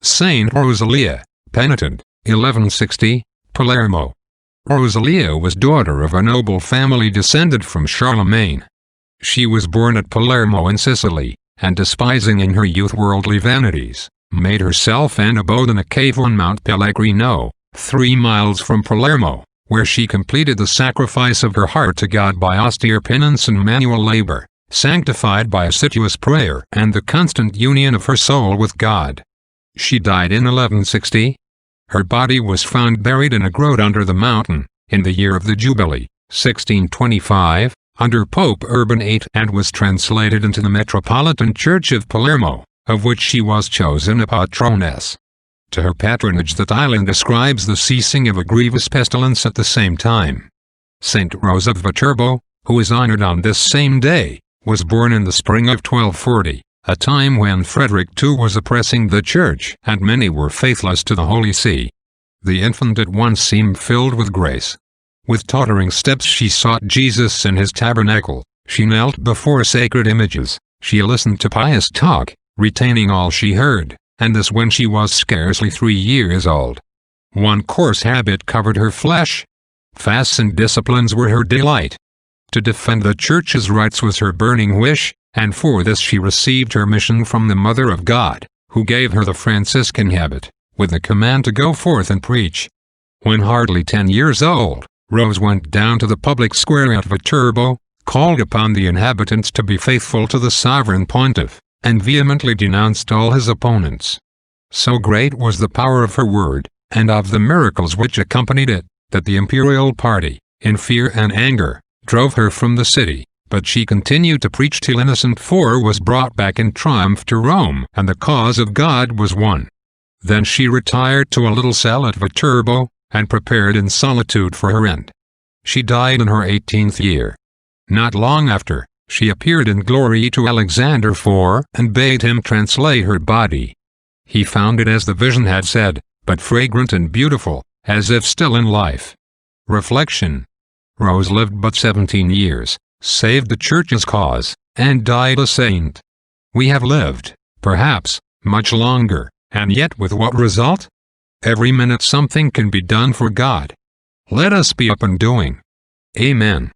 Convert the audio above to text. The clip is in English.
Saint Rosalia, Penitent, 1160, Palermo. Rosalia was daughter of a noble family descended from Charlemagne. She was born at Palermo in Sicily, and despising in her youth worldly vanities, made herself an abode in a cave on Mount Pellegrino, 3 miles from Palermo, where she completed the sacrifice of her heart to God by austere penance and manual labor, sanctified by assiduous prayer and the constant union of her soul with God. She died in 1160. Her body was found buried in a grot under the mountain, in the year of the Jubilee, 1625, under Pope Urban VIII, and was translated into the Metropolitan Church of Palermo, of which she was chosen a patroness. To her patronage that island ascribes the ceasing of a grievous pestilence at the same time. Saint Rose of Viterbo, who is honored on this same day, was born in the spring of 1240, a time when Frederick II was oppressing the Church and many were faithless to the Holy See. The infant at once seemed filled with grace. With tottering steps she sought Jesus in his tabernacle, she knelt before sacred images, she listened to pious talk, retaining all she heard, and this when she was scarcely 3 years old. One coarse habit covered her flesh. Fasts and disciplines were her delight. To defend the Church's rights was her burning wish, and for this she received her mission from the Mother of God, who gave her the Franciscan habit, with the command to go forth and preach. When hardly 10 years old, Rose went down to the public square at Viterbo, called upon the inhabitants to be faithful to the sovereign pontiff, and vehemently denounced all his opponents. So great was the power of her word, and of the miracles which accompanied it, that the imperial party, in fear and anger, drove her from the city, but she continued to preach till Innocent IV was brought back in triumph to Rome and the cause of God was won. Then she retired to a little cell at Viterbo, and prepared in solitude for her end. She died in her 18th year. Not long after, she appeared in glory to Alexander IV and bade him translate her body. He found it as the vision had said, but fragrant and beautiful, as if still in life. Reflection. Rose lived but 17 years, saved the Church's cause, and died a saint. We have lived, perhaps, much longer, and yet with what result? Every minute something can be done for God. Let us be up and doing. Amen.